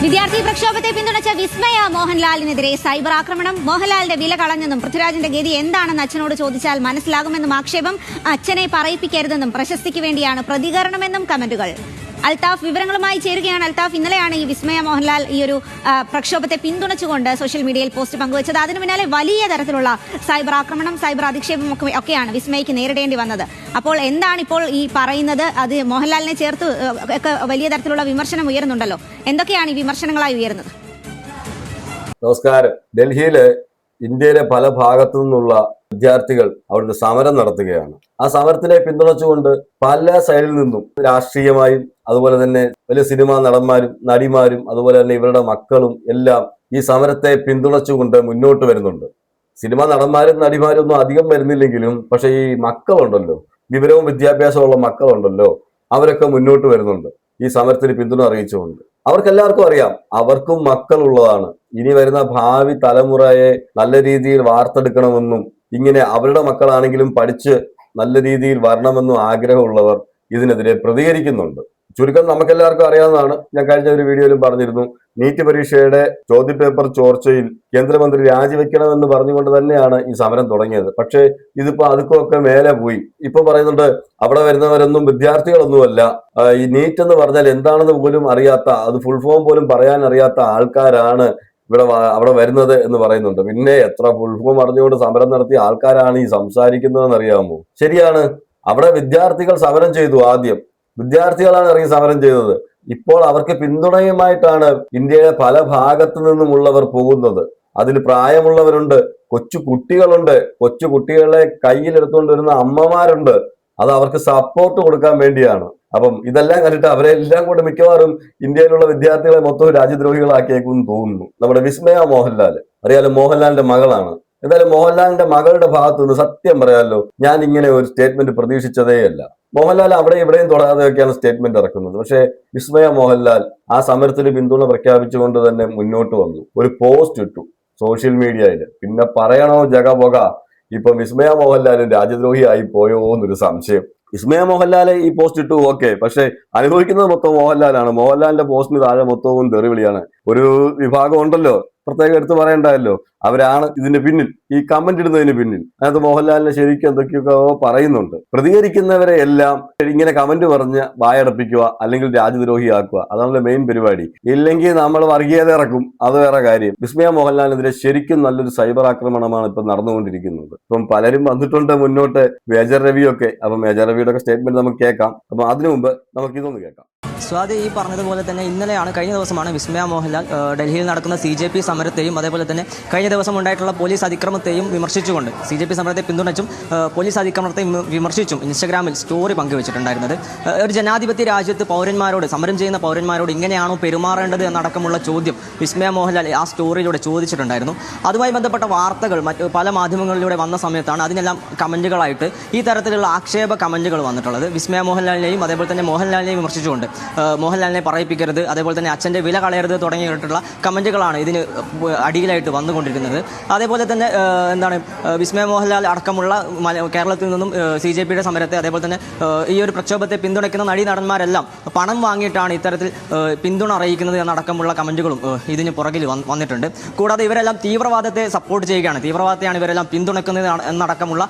വിദ്യാർത്ഥി പ്രക്ഷോഭത്തെ പിന്തുണച്ച വിസ്മയ മോഹൻലാലിനെതിരെ സൈബർ ആക്രമണം. മോഹൻലാലിന്റെ വില കളഞ്ഞെന്നും പൃഥ്വിരാജിന്റെ ഗതി എന്താണെന്ന് അച്ഛനോട് ചോദിച്ചാൽ മനസ്സിലാകുമെന്നും ആക്ഷേപം. അച്ഛനെ പറയിപ്പിക്കരുതെന്നും പ്രശസ്തിക്ക് വേണ്ടിയാണ് പ്രതികരണമെന്നും കമന്റുകൾ. അൽത്താഫ് വിവരങ്ങളുമായി ചേരുകയാണ്. അൽത്താഫ്, ഇന്നലെയാണ് ഈ വിസ്മയ മോഹൻലാൽ ഈ ഒരു പ്രക്ഷോഭത്തെ പിന്തുണച്ചുകൊണ്ട് സോഷ്യൽ മീഡിയയിൽ പോസ്റ്റ് പങ്കുവച്ചത്. അതിനു പിന്നാലെ വലിയ തരത്തിലുള്ള സൈബർ ആക്രമണം, സൈബർ അധിക്ഷേപം ഒക്കെയാണ് വിസ്മയ്ക്ക് നേരിടേണ്ടി വന്നത്. അപ്പോൾ എന്താണ് ഇപ്പോൾ ഈ പറയുന്നത്? അത് മോഹൻലാലിനെ ചേർത്ത് ഒക്കെ വലിയ തരത്തിലുള്ള വിമർശനം ഉയരുന്നുണ്ടല്ലോ. എന്തൊക്കെയാണ് ഈ വിമർശനങ്ങളായി ഉയരുന്നത്? നമസ്കാരം. ഡൽഹിയില് ഇന്ത്യയിലെ പല ഭാഗത്തു നിന്നുള്ള വിദ്യാർത്ഥികൾ അവരുടെ സമരം നടത്തുകയാണ്. ആ സമരത്തിനെ പിന്തുണച്ചുകൊണ്ട് പല സൈഡിൽ നിന്നും രാഷ്ട്രീയമായും അതുപോലെ തന്നെ വലിയ സിനിമാ നടന്മാരും നടിമാരും അതുപോലെ തന്നെ ഇവരുടെ മക്കളും എല്ലാം ഈ സമരത്തെ പിന്തുണച്ചുകൊണ്ട് മുന്നോട്ട് വരുന്നുണ്ട്. സിനിമാ നടന്മാരും നടിമാരും ഒന്നും അധികം വരുന്നില്ലെങ്കിലും പക്ഷെ ഈ മക്കളുണ്ടല്ലോ, വിവരവും വിദ്യാഭ്യാസമുള്ള മക്കളുണ്ടല്ലോ, അവരൊക്കെ മുന്നോട്ട് വരുന്നുണ്ട് ഈ സമരത്തിന് പിന്തുണ അറിയിച്ചുകൊണ്ട്. അവർക്കെല്ലാവർക്കും അറിയാം അവർക്കും മക്കളുള്ളതാണ്. ഇനി വരുന്ന ഭാവി തലമുറയെ നല്ല രീതിയിൽ വാർത്തെടുക്കണമെന്നും ഇങ്ങനെ അവരുടെ മക്കളാണെങ്കിലും പഠിച്ച് നല്ല രീതിയിൽ വരണമെന്നും ആഗ്രഹമുള്ളവർ ഇതിനെതിരെ പ്രതികരിക്കുന്നുണ്ട്. ചുരുക്കം നമുക്കെല്ലാവർക്കും അറിയാവുന്നതാണ്. ഞാൻ കഴിഞ്ഞ ഒരു വീഡിയോയിലും പറഞ്ഞിരുന്നു, നീറ്റ് പരീക്ഷയുടെ ചോദ്യപേപ്പർ ചോർച്ചയിൽ കേന്ദ്രമന്ത്രി രാജിവെക്കണമെന്ന് പറഞ്ഞുകൊണ്ട് തന്നെയാണ് ഈ സമരം തുടങ്ങിയത്. പക്ഷേ ഇതിപ്പോ അതുക്കൊക്കെ മേലെ പോയി. ഇപ്പൊ പറയുന്നുണ്ട് അവിടെ വരുന്നവരൊന്നും വിദ്യാർത്ഥികളൊന്നുമല്ല, ഈ നീറ്റ് എന്ന് പറഞ്ഞാൽ എന്താണെന്ന് പോലും അറിയാത്ത, അത് ഫുൾ ഫോം പോലും പറയാൻ അറിയാത്ത ആൾക്കാരാണ് അവിടെ വരുന്നത് എന്ന് പറയുന്നുണ്ട്. പിന്നെ എത്ര ഫുൾ ഫോം അറിഞ്ഞുകൊണ്ട് സമരം നടത്തിയ ആൾക്കാരാണ് ഈ സംസാരിക്കുന്നതെന്ന് അറിയാമോ? ശരിയാണ്, അവിടെ വിദ്യാർത്ഥികൾ സമരം ചെയ്തു. ആദ്യം വിദ്യാർത്ഥികളാണ് ഇറങ്ങി സമരം ചെയ്തത്. ഇപ്പോൾ അവർക്ക് പിന്തുണയുമായിട്ടാണ് ഇന്ത്യയിലെ പല ഭാഗത്തു നിന്നുമുള്ളവർ പോകുന്നത്. അതിൽ പ്രായമുള്ളവരുണ്ട്, കൊച്ചു കുട്ടികളുണ്ട്, കൊച്ചു കുട്ടികളെ കയ്യിലെടുത്തുകൊണ്ട് വരുന്ന അമ്മമാരുണ്ട്. അത് അവർക്ക് സപ്പോർട്ട് കൊടുക്കാൻ വേണ്ടിയാണ്. അപ്പം ഇതെല്ലാം കണ്ടിട്ട് അവരെല്ലാം കൂടെ മിക്കവാറും ഇന്ത്യയിലുള്ള വിദ്യാർത്ഥികളെ മൊത്തം രാജ്യദ്രോഹികളാക്കിയേക്കും തോന്നുന്നു. നമ്മുടെ വിസ്മയ മോഹൻലാൽ അറിയാലോ, മോഹൻലാലിന്റെ മകളാണ്. എന്തായാലും മോഹൻലാലിന്റെ മകളുടെ ഭാഗത്തു നിന്ന് സത്യം പറയാമല്ലോ, ഞാൻ ഇങ്ങനെ ഒരു സ്റ്റേറ്റ്മെന്റ് പ്രതീക്ഷിച്ചതേയല്ല. മോഹൻലാൽ അവിടെ ഇവിടെയും തൊടാതെയൊക്കെയാണ് സ്റ്റേറ്റ്മെന്റ് ഇറക്കുന്നത്. പക്ഷേ വിസ്മയ മോഹൻലാൽ ആ സമരത്തിന് പിന്തുണ പ്രഖ്യാപിച്ചുകൊണ്ട് തന്നെ മുന്നോട്ട് വന്നു, ഒരു പോസ്റ്റ് ഇട്ടു സോഷ്യൽ മീഡിയയിൽ. പിന്നെ പറയണോ ജഗപൊക, ഇപ്പൊ വിസ്മയ മോഹൻലാലും രാജ്യദ്രോഹിയായി പോയോ എന്നൊരു സംശയം. വിസ്മയ മോഹൻലാലെ ഈ പോസ്റ്റ് ഇട്ടു, ഓക്കെ, പക്ഷെ അനുഭവിക്കുന്നത് മൊത്തം മോഹൻലാലാണ്. മോഹൻലാലിന്റെ പോസ്റ്റിന് താഴെ മൊത്തവും തെറിവിളിയാണ്. ഒരു വിഭാഗം ഉണ്ടല്ലോ, പ്രത്യേകം എടുത്ത് പറയണ്ടല്ലോ, അവരാണ് ഇതിന് പിന്നിൽ, ഈ കമന്റ് ഇടുന്നതിന് പിന്നിൽ. അതിനകത്ത് മോഹൻലാലിനെ ശരിക്കും എന്തൊക്കെയൊക്കെ പറയുന്നുണ്ട്. പ്രതികരിക്കുന്നവരെ എല്ലാം ഇങ്ങനെ കമന്റ് പറഞ്ഞ് വായടപ്പിക്കുക അല്ലെങ്കിൽ രാജ്യദ്രോഹിയാക്കുക, അതാണ് മെയിൻ പരിപാടി. ഇല്ലെങ്കിൽ നമ്മൾ വർഗീയത ഇറക്കും, അത് വേറെ കാര്യം. വിസ്മയ മോഹൻലാലിനെതിരെ ശരിക്കും നല്ലൊരു സൈബർ ആക്രമണമാണ് ഇപ്പൊ നടന്നുകൊണ്ടിരിക്കുന്നത്. ഇപ്പം പലരും വന്നിട്ടുണ്ട് മുന്നോട്ട്, മേജർ രവിയൊക്കെ. അപ്പൊ മേജർ രവിയുടെ ഒക്കെ സ്റ്റേറ്റ്മെന്റ് നമുക്ക് കേൾക്കാം. അപ്പൊ അതിനു മുമ്പ് നമുക്ക് ഇതൊന്ന് കേൾക്കാം. സ്വാതി ഈ പറഞ്ഞതുപോലെ തന്നെ കഴിഞ്ഞ ദിവസമാണ് വിസ്മയ മോഹൻലാൽ ഡൽഹിയിൽ നടക്കുന്ന CJP സമരത്തെയും അതേപോലെ തന്നെ കഴിഞ്ഞ ദിവസം ഉണ്ടായിട്ടുള്ള പോലീസ് അതിക്രമത്തെയും വിമർശിച്ചുകൊണ്ട്, CJP സമരത്തെ പിന്തുണച്ചും പോലീസ് അതിക്രമത്തെയും വിമർശിച്ചും ഇൻസ്റ്റഗ്രാമിൽ സ്റ്റോറി പങ്കുവച്ചിട്ടുണ്ടായിരുന്നത്. ഒരു ജനാധിപത്യ രാജ്യത്ത് പൗരന്മാരോട്, സമരം ചെയ്യുന്ന പൗരന്മാരോട് ഇങ്ങനെയാണോ പെരുമാറേണ്ടത് എന്നടക്കമുള്ള ചോദ്യം വിസ്മയ മോഹൻലാൽ ആ സ്റ്റോറിയിലൂടെ ചോദിച്ചിട്ടുണ്ടായിരുന്നു. അതുമായി ബന്ധപ്പെട്ട വാർത്തകൾ മറ്റ് പല മാധ്യമങ്ങളിലൂടെ വന്ന സമയത്താണ് അതിനെല്ലാം കമന്റുകളായിട്ട് ഈ തരത്തിലുള്ള ആക്ഷേപ കമന്റുകൾ വന്നിട്ടുള്ളത്. വിസ്മയ മോഹൻലാലിനെയും അതേപോലെ തന്നെ മോഹൻലാലിനെയും വിമർശിച്ചുകൊണ്ട്, മോഹൻലാലിനെ പറയിപ്പിക്കരുത്, അതേപോലെ തന്നെ അച്ഛൻ്റെ വില കളയരുത് തുടങ്ങിയിട്ടുള്ള കമന്റുകളാണ് ഇതിന് അടിയിലായിട്ട് വന്നുകൊണ്ടിരിക്കുന്നത്. അതേപോലെ തന്നെ വിസ്മയ മോഹൻലാൽ അടക്കമുള്ള കേരളത്തിൽ നിന്നും CJPയുടെ സമരത്തെ അതേപോലെ തന്നെ ഈ ഒരു പ്രക്ഷോഭത്തെ പിന്തുണയ്ക്കുന്ന നടന്മാരെല്ലാം പണം വാങ്ങിയിട്ടാണ് ഇത്തരത്തിൽ പിന്തുണ അറിയിക്കുന്നത് എന്നടക്കമുള്ള കമന്റുകളും ഇതിന് പുറകിൽ വന്നിട്ടുണ്ട്. കൂടാതെ ഇവരെല്ലാം തീവ്രവാദത്തെ സപ്പോർട്ട് ചെയ്യുകയാണ്, തീവ്രവാദത്തെയാണ് ഇവരെല്ലാം പിന്തുണക്കുന്നത് എന്നടക്കമുള്ള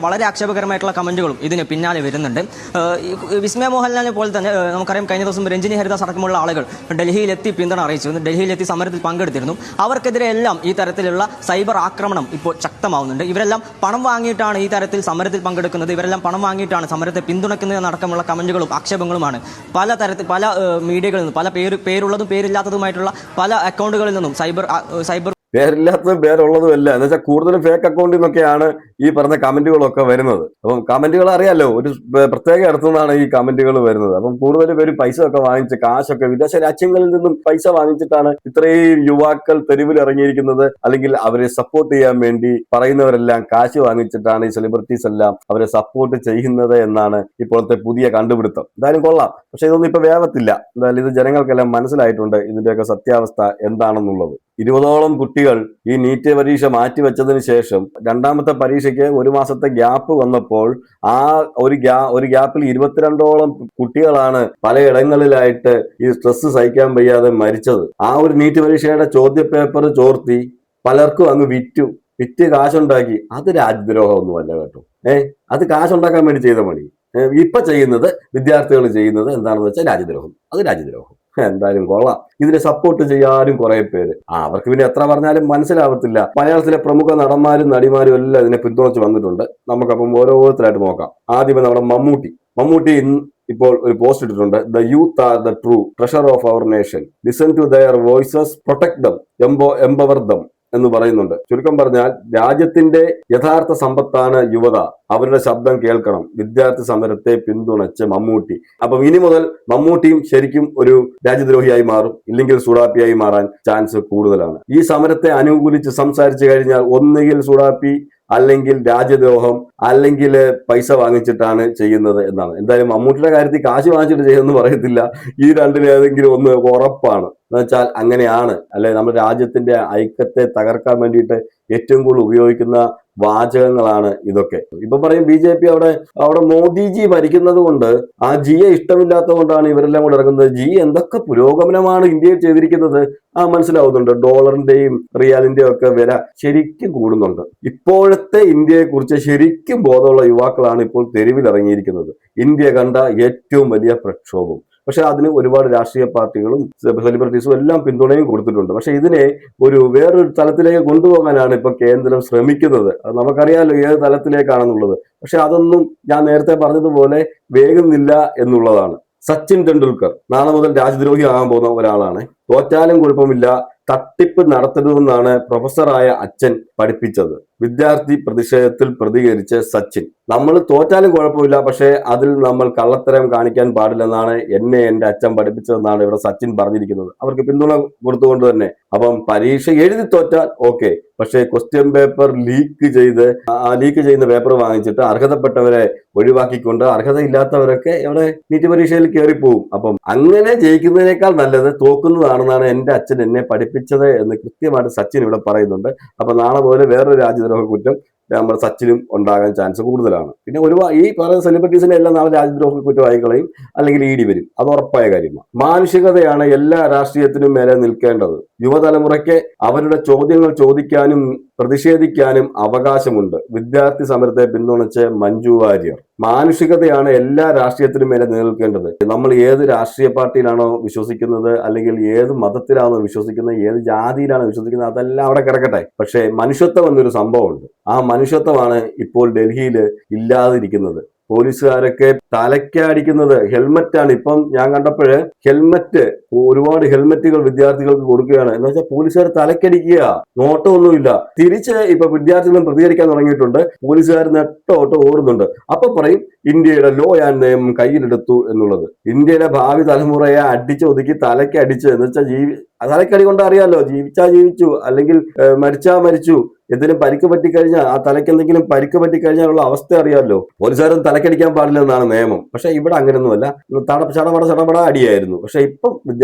വളരെ ആക്ഷേപകരമായിട്ടുള്ള കമന്റുകളും ഇതിന് പിന്നാലെ വരുന്നുണ്ട്. വിസ്മയ മോഹൻലാലിനെ പോലെ തന്നെ നമുക്കറിയാം, കഴിഞ്ഞ ദിവസം രഞ്ജിനി ഹരിദാസ് അടക്കമുള്ള ആളുകൾ ഡൽഹിയിലെത്തി പിന്തുണ അറിയിച്ചു, ഡൽഹിയിലെത്തി സമരത്തിൽ പങ്കെടുത്തിരുന്നു. അവർക്കെതിരെ എല്ലാം ഈ തരത്തിലുള്ള സൈബർ ആക്രമണം ഇപ്പോൾ ശക്തമാവുന്നുണ്ട്. ഇവരെല്ലാം പണം വാങ്ങിയിട്ടാണ് ഈ തരത്തിൽ സമരത്തിൽ പങ്കെടുക്കുന്നത്, ഇവരെല്ലാം പണം വാങ്ങിയിട്ടാണ് സമരത്തെ പിന്തുണക്കുന്നത് എന്നടക്കമുള്ള കമന്റുകളും ആക്ഷേപങ്ങളുമാണ് പല മീഡിയകളിൽ നിന്നും, പല പേരുള്ളതും പേരില്ലാത്തതുമായിട്ടുള്ള പല അക്കൗണ്ടുകളിൽ നിന്നും സൈബർ പേരില്ലാത്തതും പേരുള്ളതും അല്ല എന്ന് വെച്ചാൽ കൂടുതലും ഫേക്ക് അക്കൗണ്ടിൽ നിന്നൊക്കെയാണ് ഈ പറഞ്ഞ കമന്റുകളൊക്കെ വരുന്നത്. അപ്പം കമന്റുകൾ അറിയാലോ, ഒരു പ്രത്യേക ഇടത്തു നിന്നാണ് ഈ കമന്റുകൾ വരുന്നത്. അപ്പം കൂടുതൽ പേര് പൈസ ഒക്കെ വാങ്ങിച്ച്, കാശൊക്കെ വിദേശ രാജ്യങ്ങളിൽ നിന്നും പൈസ വാങ്ങിച്ചിട്ടാണ് ഇത്രയും യുവാക്കൾ തെരുവിൽ ഇറങ്ങിയിരിക്കുന്നത്. അല്ലെങ്കിൽ അവരെ സപ്പോർട്ട് ചെയ്യാൻ വേണ്ടി പറയുന്നവരെല്ലാം കാശ് വാങ്ങിച്ചിട്ടാണ് ഈ സെലിബ്രിറ്റീസ് എല്ലാം അവരെ സപ്പോർട്ട് ചെയ്യുന്നത് എന്നാണ് ഇപ്പോഴത്തെ പുതിയ കണ്ടുപിടുത്തം. എന്തായാലും കൊള്ളാം, പക്ഷെ ഇതൊന്നും ഇപ്പൊ വേഗത്തില്ല. എന്തായാലും ഇത് ജനങ്ങൾക്കെല്ലാം മനസ്സിലായിട്ടുണ്ട് ഇതിന്റെയൊക്കെ സത്യാവസ്ഥ എന്താണെന്നുള്ളത്. 20ഓളം കുട്ടികൾ ഈ നീറ്റ് പരീക്ഷ മാറ്റിവെച്ചതിന് ശേഷം രണ്ടാമത്തെ പരീക്ഷയ്ക്ക് 1 മാസത്തെ ഗ്യാപ്പ് വന്നപ്പോൾ ആ ഒരു ഗ്യാപ്പിൽ 22ഓളം കുട്ടികളാണ് പലയിടങ്ങളിലായിട്ട് ഈ സ്ട്രെസ് സഹിക്കാൻ വയ്യാതെ മരിച്ചത്. ആ ഒരു നീറ്റ് പരീക്ഷയുടെ ചോദ്യപേപ്പർ ചോർത്തി പലർക്കും അങ്ങ് വിറ്റ് കാശുണ്ടാക്കി. അത് രാജ്യദ്രോഹമൊന്നുമല്ല കേട്ടോ. അത് കാശുണ്ടാക്കാൻ വേണ്ടി ചെയ്ത പണി. ഇപ്പൊ ചെയ്യുന്നത് വിദ്യാർത്ഥികൾ ചെയ്യുന്നത് എന്താണെന്ന് വെച്ചാൽ രാജ്യദ്രോഹം. അത് രാജ്യദ്രോഹം. എന്തായാലും കൊള്ളാം. ഇതിനെ സപ്പോർട്ട് ചെയ്യാനും കുറെ പേര്. അവർക്ക് പിന്നെ എത്ര പറഞ്ഞാലും മനസ്സിലാവത്തില്ല. മലയാളത്തിലെ പ്രമുഖ നടന്മാരും നടിമാരും എല്ലാം ഇതിനെ പിന്തുണച്ച് വന്നിട്ടുണ്ട്. നമുക്കപ്പം ഓരോരുത്തരായിട്ട് നോക്കാം. ആദ്യമേ നമ്മുടെ മമ്മൂട്ടി ഇപ്പോൾ ഒരു പോസ്റ്റ് ഇട്ടിട്ടുണ്ട്. The youth are the true treasure of our nation. Listen to their voices, protect them, empower them എന്ന് പറയുന്നുണ്ട്. ചുരുക്കം പറഞ്ഞാൽ രാജ്യത്തിന്റെ യഥാർത്ഥ സമ്പത്താണ് യുവത. അവരുടെ ശബ്ദം കേൾക്കണം. വിദ്യാർത്ഥി സമരത്തെ പിന്തുണച്ച് മമ്മൂട്ടി. അപ്പം ഇനി മുതൽ മമ്മൂട്ടിയും ശരിക്കും ഒരു രാജ്യദ്രോഹിയായി മാറും, ഇല്ലെങ്കിൽ സുഡാപ്പിയായി മാറാൻ ചാൻസ് കൂടുതലാണ്. ഈ സമരത്തെ അനുകൂലിച്ച് സംസാരിച്ചു കഴിഞ്ഞാൽ ഒന്നുകിൽ സുഡാപ്പി, അല്ലെങ്കിൽ രാജ്യദ്രോഹം, അല്ലെങ്കിൽ പൈസ വാങ്ങിച്ചിട്ടാണ് ചെയ്യുന്നത് എന്നാണ്. എന്തായാലും മമ്മൂട്ടിയുടെ കാര്യത്തിൽ കാശ് വാങ്ങിച്ചിട്ട് ചെയ്യുമെന്ന് പറയത്തില്ല. ഈ രണ്ടിലേതെങ്കിലും ഒന്ന് ഉറപ്പാണ്. എന്ന് വെച്ചാൽ അങ്ങനെയാണ്. അല്ലെ, നമ്മുടെ രാജ്യത്തിന്റെ ഐക്യത്തെ തകർക്കാൻ വേണ്ടിയിട്ട് ഏറ്റവും കൂടുതൽ ഉപയോഗിക്കുന്ന വാചകങ്ങളാണ് ഇതൊക്കെ. ഇപ്പൊ പറയും BJP അവിടെ മോദിജി ഭരിക്കുന്നത് കൊണ്ട് ആ ജിയെ ഇഷ്ടമില്ലാത്തത് കൊണ്ടാണ് ഇവരെല്ലാം കൂടെ ഇറങ്ങുന്നത്. ജി എന്തൊക്കെ പുരോഗമനമാണ് ഇന്ത്യയിൽ ചെയ്തിരിക്കുന്നത് മനസ്സിലാവുന്നുണ്ട്. ഡോളറിന്റെയും റിയാലിന്റെയും ഒക്കെ വില ശരിക്കും കൂടുന്നുണ്ട്. ഇപ്പോഴത്തെ ഇന്ത്യയെ കുറിച്ച് ശരിക്കും ബോധമുള്ള യുവാക്കളാണ് ഇപ്പോൾ തെരുവിലിറങ്ങിയിരിക്കുന്നത്. ഇന്ത്യ കണ്ട ഏറ്റവും വലിയ പ്രക്ഷോഭം. പക്ഷെ അതിന് ഒരുപാട് രാഷ്ട്രീയ പാർട്ടികളും സെലിബ്രിറ്റീസും എല്ലാം പിന്തുണയും കൊടുത്തിട്ടുണ്ട്. പക്ഷെ ഇതിനെ വേറൊരു തലത്തിലേക്ക് കൊണ്ടുപോകാനാണ് ഇപ്പൊ കേന്ദ്രം ശ്രമിക്കുന്നത്. അത് നമുക്കറിയാലോ ഏത് തലത്തിലേക്കാണെന്നുള്ളത്. പക്ഷെ അതൊന്നും ഞാൻ നേരത്തെ പറഞ്ഞതുപോലെ വേഗുന്നില്ല എന്നുള്ളതാണ്. സച്ചിൻ ടെണ്ടുൽക്കർ നാളെ മുതൽ രാജ്യദ്രോഹി ആകാൻ പോകുന്ന ഒരാളാണ്. തോറ്റാലും കുഴപ്പമില്ല, തട്ടിപ്പ് നടത്തരുതെന്നാണ് പ്രൊഫസറായ അച്ഛൻ പഠിപ്പിച്ചത്. വിദ്യാർത്ഥി പ്രതിഷേധത്തിൽ പ്രതികരിച്ച് സച്ചിൻ. നമ്മൾ തോറ്റാലും കുഴപ്പമില്ല, പക്ഷേ അതിൽ നമ്മൾ കള്ളത്തരം കാണിക്കാൻ പാടില്ലെന്നാണ് എന്റെ അച്ഛൻ പഠിപ്പിച്ചതെന്നാണ് ഇവിടെ സച്ചിൻ പറഞ്ഞിരിക്കുന്നത്. അവർക്ക് പിന്തുണ കൊടുത്തുകൊണ്ട് തന്നെ. അപ്പം പരീക്ഷ എഴുതി തോറ്റാൽ ഓക്കെ, പക്ഷേ ക്വസ്റ്റ്യൻ പേപ്പർ ലീക്ക് ചെയ്യുന്ന പേപ്പർ വാങ്ങിച്ചിട്ട് അർഹതപ്പെട്ടവരെ ഒഴിവാക്കിക്കൊണ്ട് അർഹതയില്ലാത്തവരൊക്കെ ഇവിടെ നീറ്റ് പരീക്ഷയിൽ കയറിപ്പോവും. അപ്പം അങ്ങനെ ജയിക്കുന്നതിനേക്കാൾ നല്ലത് തോക്കുന്നതാണെന്നാണ് എന്റെ അച്ഛൻ എന്നെ പഠിപ്പിച്ചത് എന്ന് കൃത്യമായിട്ട് സച്ചിൻ ഇവിടെ പറയുന്നുണ്ട്. അപ്പൊ നാളെ പോലെ വേറൊരു രാജ്യദ്രോഹ കുറ്റം നമ്മുടെ സച്ചിനും ഉണ്ടാകാൻ ചാൻസ് കൂടുതലാണ്. പിന്നെ ഈ പറയുന്ന സെലിബ്രിറ്റീസിനെ എല്ലാം നാളെ രാജ്യദ്രോഹ കുറ്റമായി കളയും, അല്ലെങ്കിൽ ED വരും. അത് ഉറപ്പായ കാര്യമാണ്. മാനുഷികതയാണ് എല്ലാ രാഷ്ട്രീയത്തിനും മേലെ നിൽക്കേണ്ടത്. യുവതലമുറയ്ക്ക് അവരുടെ ചോദ്യങ്ങൾ ചോദിക്കാനും പ്രതിഷേധിക്കാനും അവകാശമുണ്ട്. വിദ്യാർത്ഥി സമരത്തെ പിന്തുണച്ച് മഞ്ജു വാര്യർ. മാനുഷികതയാണ് എല്ലാ രാഷ്ട്രീയത്തിനും മേലെ നിലനിൽക്കേണ്ടത്. നമ്മൾ ഏത് രാഷ്ട്രീയ പാർട്ടിയിലാണോ വിശ്വസിക്കുന്നത്, അല്ലെങ്കിൽ ഏത് മതത്തിലാണോ വിശ്വസിക്കുന്നത്, ഏത് ജാതിയിലാണോ വിശ്വസിക്കുന്നത്, അതെല്ലാം അവിടെ കിടക്കട്ടെ. പക്ഷേ മനുഷ്യത്വം എന്നൊരു സംഭവമുണ്ട്. ആ മനുഷ്യത്വമാണ് ഇപ്പോൾ ഡൽഹിയിൽ ഇല്ലാതിരിക്കുന്നത്. പോലീസുകാരൊക്കെ തലക്കടിക്കുന്നത് ഹെൽമറ്റാണ്. ഇപ്പം ഞാൻ കണ്ടപ്പോഴ് ഒരുപാട് ഹെൽമറ്റുകൾ വിദ്യാർത്ഥികൾക്ക് കൊടുക്കുകയാണ്. എന്ന് വെച്ചാൽ പോലീസുകാർ തലക്കടിക്കുക, നോട്ടമൊന്നുമില്ല. തിരിച്ച് ഇപ്പൊ വിദ്യാർത്ഥികളും പ്രതികരിക്കാൻ തുടങ്ങിയിട്ടുണ്ട്. പോലീസുകാർ നെട്ടോട്ട് ഓടുന്നുണ്ട്. അപ്പൊ പറയും ഇന്ത്യയുടെ ലോ ആൻഡ് നിയമം കയ്യിലെടുത്തു എന്നുള്ളത്. ഇന്ത്യയിലെ ഭാവി തലമുറയെ ഒതുക്കി തലക്കടിച്ച്, എന്ന് വെച്ചാൽ തലക്കടി കൊണ്ട് അറിയാലോ, ജീവിച്ചാ ജീവിച്ചു, അല്ലെങ്കിൽ മരിച്ചാ മരിച്ചു. എന്തെങ്കിലും പരിക്ക് പറ്റിക്കഴിഞ്ഞാൽ, ആ തലയ്ക്ക് എന്തെങ്കിലും പരിക്ക് പറ്റിക്കഴിഞ്ഞാലുള്ള അവസ്ഥ അറിയാമല്ലോ. പോലീസുകാരും തലക്കടിക്കാൻ പാടില്ലെന്നാണ് നിയമം. പക്ഷെ ഇവിടെ അങ്ങനെയൊന്നുമല്ല. ചടപട അടിയായിരുന്നു. പക്ഷെ ഇപ്പം